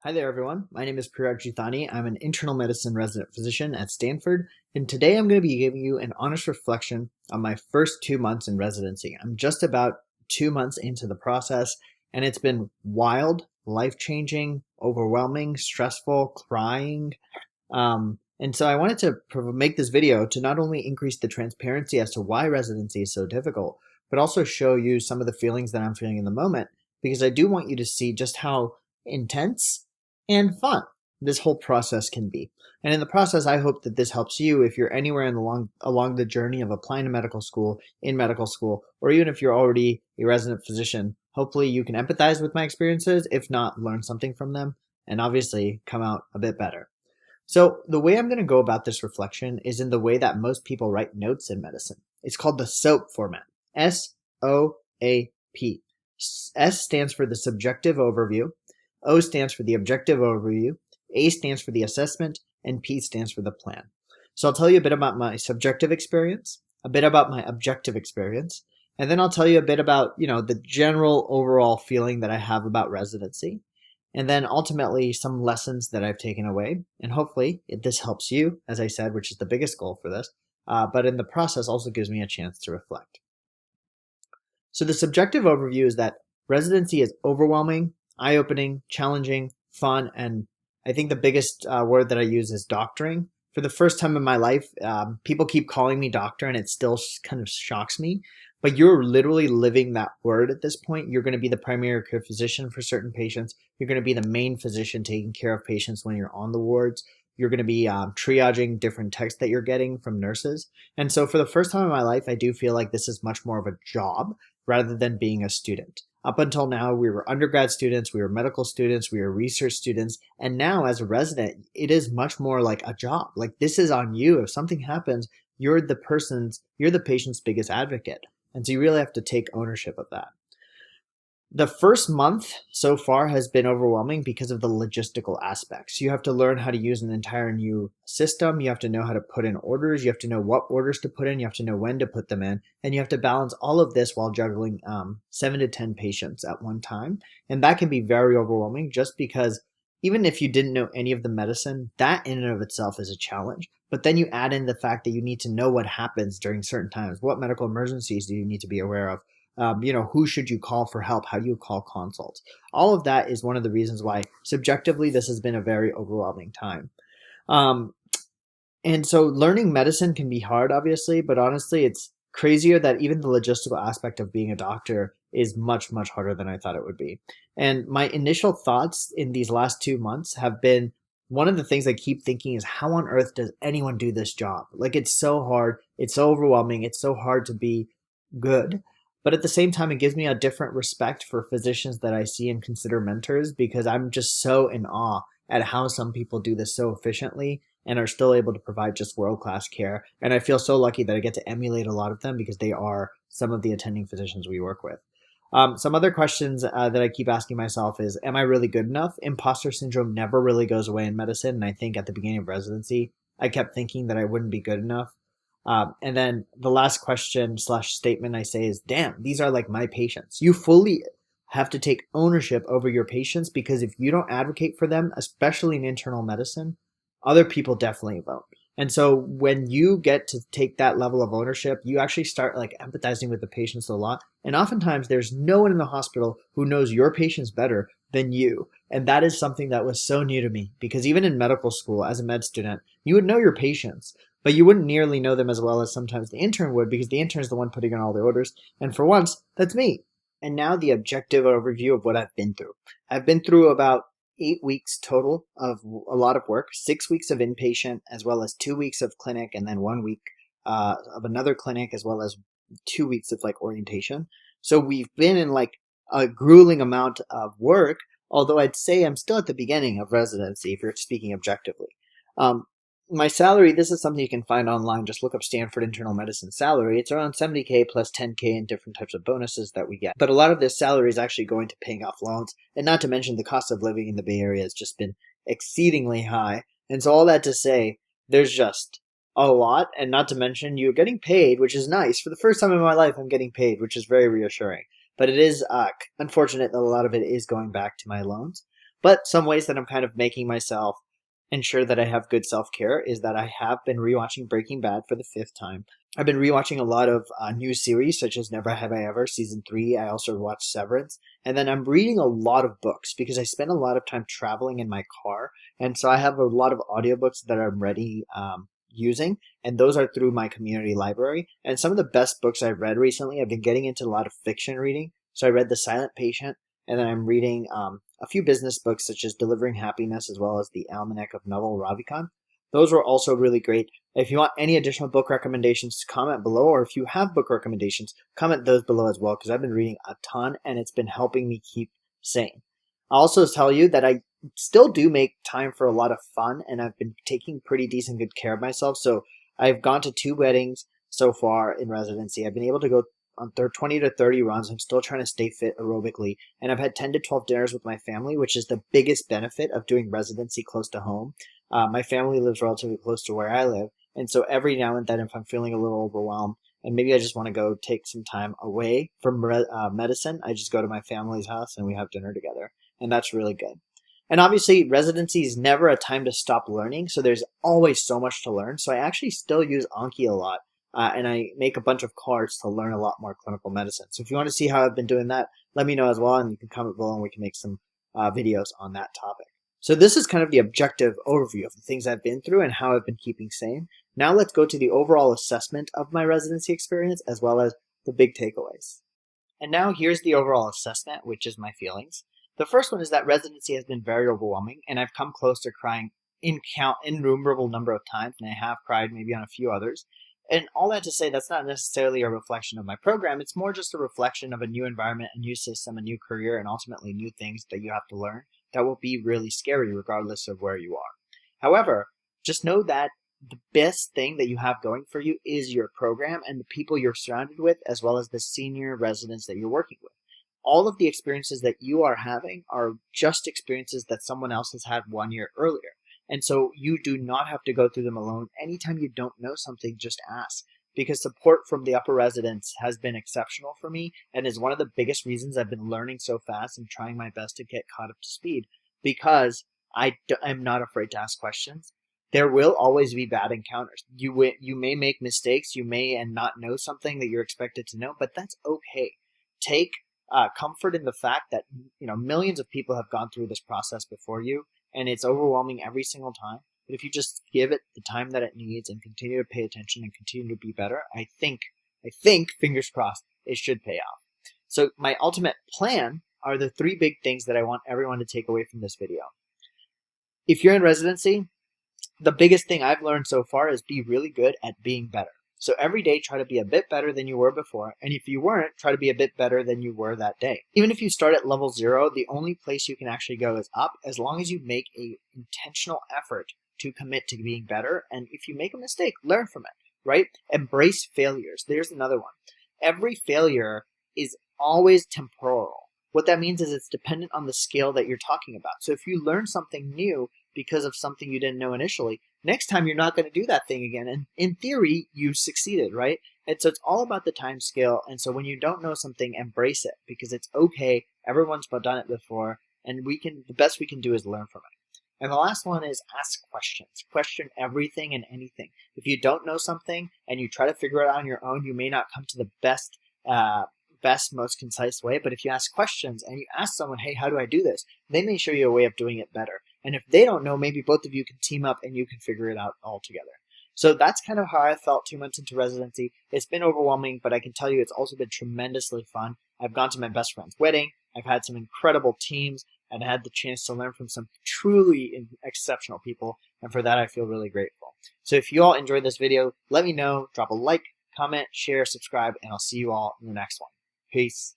Hi there, everyone. My name is Prerak Juthani. I'm an internal medicine resident physician at Stanford, and today I'm going to be giving you an honest reflection on my first 2 months in residency. I'm just about 2 months into the process, and it's been wild, life-changing, overwhelming, stressful, crying. And so I wanted to make this video to not only increase the transparency as to why residency is so difficult, but also show you some of the feelings that I'm feeling in the moment, because I do want you to see just how intense and fun this whole process can be. And in the process, I hope that this helps you if you're anywhere along the journey of applying to medical school, in medical school, or even if you're already a resident physician. Hopefully you can empathize with my experiences, if not learn something from them, and obviously come out a bit better. So the way I'm going to go about this reflection is in the way that most people write notes in medicine. It's called the SOAP format. S-O-A-P. S stands for the subjective overview. O stands for the objective overview, A stands for the assessment, and P stands for the plan. So I'll tell you a bit about my subjective experience, a bit about my objective experience, and then I'll tell you a bit about, the general overall feeling that I have about residency, and then ultimately some lessons that I've taken away. And hopefully this helps you, as I said, which is the biggest goal for this, but in the process also gives me a chance to reflect. So the subjective overview is that residency is overwhelming, eye-opening, challenging, fun, and I think the biggest word that I use is doctoring. For the first time in my life, people keep calling me doctor, and it still kind of shocks me. But you're literally living that word at this point. You're going to be the primary care physician for certain patients. You're going to be the main physician taking care of patients when you're on the wards. You're going to be triaging different texts that you're getting from nurses. And so for the first time in my life, I do feel like this is much more of a job rather than being a student. Up until now, we were undergrad students, we were medical students, we were research students, and now as a resident, it is much more like a job. Like, this is on you. If something happens, you're the patient's biggest advocate. And so you really have to take ownership of that. The first month so far has been overwhelming because of the logistical aspects. You have to learn how to use an entire new system. You have to know how to put in orders. You have to know what orders to put in. You have to know when to put them in. And you have to balance all of this while juggling 7 to 10 patients at one time. And that can be very overwhelming just because even if you didn't know any of the medicine, that in and of itself is a challenge. But then you add in the fact that you need to know what happens during certain times. What medical emergencies do you need to be aware of? Who should you call for help? How do you call consults? All of that is one of the reasons why subjectively this has been a very overwhelming time. And so learning medicine can be hard, obviously, but honestly, it's crazier that even the logistical aspect of being a doctor is much, much harder than I thought it would be. And my initial thoughts in these last 2 months have been, one of the things I keep thinking is, how on earth does anyone do this job? Like, it's so hard. It's so overwhelming. It's so hard to be good. But at the same time, it gives me a different respect for physicians that I see and consider mentors, because I'm just so in awe at how some people do this so efficiently and are still able to provide just world-class care. And I feel so lucky that I get to emulate a lot of them because they are some of the attending physicians we work with. Some other questions that I keep asking myself is, am I really good enough? Imposter syndrome never really goes away in medicine. And I think at the beginning of residency, I kept thinking that I wouldn't be good enough. And then the last question / statement I say is, damn, these are like my patients. You fully have to take ownership over your patients, because if you don't advocate for them, especially in internal medicine, other people definitely won't. And so when you get to take that level of ownership, you actually start like empathizing with the patients a lot. And oftentimes there's no one in the hospital who knows your patients better than you. And that is something that was so new to me, because even in medical school as a med student, you would know your patients, but you wouldn't nearly know them as well as sometimes the intern would, because the intern is the one putting in all the orders. And for once, that's me. And now the objective overview of what I've been through. I've been through about 8 weeks total of a lot of work, 6 weeks of inpatient, as well as 2 weeks of clinic, and then 1 week of another clinic, as well as 2 weeks of like orientation. So we've been in like a grueling amount of work, although I'd say I'm still at the beginning of residency if you're speaking objectively. My salary, this is something you can find online. Just look up Stanford internal medicine salary. It's around $70K plus $10K in different types of bonuses that we get. But a lot of this salary is actually going to paying off loans. And not to mention the cost of living in the Bay Area has just been exceedingly high. And so all that to say, there's just a lot. And not to mention you're getting paid, which is nice. For the first time in my life, I'm getting paid, which is very reassuring. But it is unfortunate that a lot of it is going back to my loans. But some ways that I'm kind of making myself ensure that I have good self-care is that I have been rewatching Breaking Bad for the 5th time. I've been rewatching a lot of new series such as Never Have I Ever season 3. I also watched Severance, and then I'm reading a lot of books because I spend a lot of time traveling in my car, and so I have a lot of audiobooks that I'm ready using, and those are through my community library. And some of the best books I've read recently, I've been getting into a lot of fiction reading. So I read The Silent Patient, and then I'm reading a few business books such as Delivering Happiness, as well as The Almanac of Naval Ravikant. Those were also really great. If you want any additional book recommendations, comment below, or if you have book recommendations, comment those below as well, because I've been reading a ton and it's been helping me keep sane. I'll also tell you that I still do make time for a lot of fun, and I've been taking pretty decent good care of myself. So I've gone to 2 weddings so far in residency. I've been able to go on 20 to 30 runs. I'm still trying to stay fit aerobically, and I've had 10 to 12 dinners with my family, which is the biggest benefit of doing residency close to home. My family lives relatively close to where I live, and so every now and then, if I'm feeling a little overwhelmed and maybe I just want to go take some time away from medicine, I just go to my family's house and we have dinner together, and that's really good. And obviously, residency is never a time to stop learning, so there's always so much to learn. So I actually still use Anki a lot, and I make a bunch of cards to learn a lot more clinical medicine. So if you want to see how I've been doing that, let me know as well, and you can comment below and we can make some videos on that topic. So this is kind of the objective overview of the things I've been through and how I've been keeping sane. Now let's go to the overall assessment of my residency experience as well as the big takeaways. And now here's the overall assessment, which is my feelings. The first one is that residency has been very overwhelming, and I've come close to crying innumerable number of times, and I have cried maybe on a few others. And all that to say, that's not necessarily a reflection of my program. It's more just a reflection of a new environment, a new system, a new career, and ultimately new things that you have to learn that will be really scary regardless of where you are. However, just know that the best thing that you have going for you is your program and the people you're surrounded with, as well as the senior residents that you're working with. All of the experiences that you are having are just experiences that someone else has had 1 year earlier. And so you do not have to go through them alone. Anytime you don't know something, just ask. Because support from the upper residents has been exceptional for me and is one of the biggest reasons I've been learning so fast and trying my best to get caught up to speed, because I'm not afraid to ask questions. There will always be bad encounters. You may make mistakes, you may and not know something that you're expected to know, but that's okay. Take comfort in the fact that millions of people have gone through this process before you, and it's overwhelming every single time. But if you just give it the time that it needs and continue to pay attention and continue to be better, I think, fingers crossed, it should pay off. So my ultimate plan are the 3 big things that I want everyone to take away from this video. If you're in residency, the biggest thing I've learned so far is be really good at being better. So every day, try to be a bit better than you were before. And if you weren't, try to be a bit better than you were that day. Even if you start at level 0, the only place you can actually go is up, as long as you make an intentional effort to commit to being better. And if you make a mistake, learn from it, right? Embrace failures. There's another one. Every failure is always temporal. What that means is it's dependent on the skill that you're talking about. So if you learn something new because of something you didn't know initially, next time you're not going to do that thing again. And in theory, you succeeded, right? And so it's all about the time scale. And so when you don't know something, embrace it, because it's okay. Everyone's done it before, and the best we can do is learn from it. And the last one is ask questions. Question everything and anything. If you don't know something and you try to figure it out on your own, you may not come to the best, most concise way. But if you ask questions and you ask someone, hey, how do I do this? They may show you a way of doing it better. And if they don't know, maybe both of you can team up and you can figure it out all together. So that's kind of how I felt 2 months into residency. It's been overwhelming, but I can tell you it's also been tremendously fun. I've gone to my best friend's wedding. I've had some incredible teams, and I had the chance to learn from some truly exceptional people. And for that, I feel really grateful. So if you all enjoyed this video, let me know. Drop a like, comment, share, subscribe, and I'll see you all in the next one. Peace.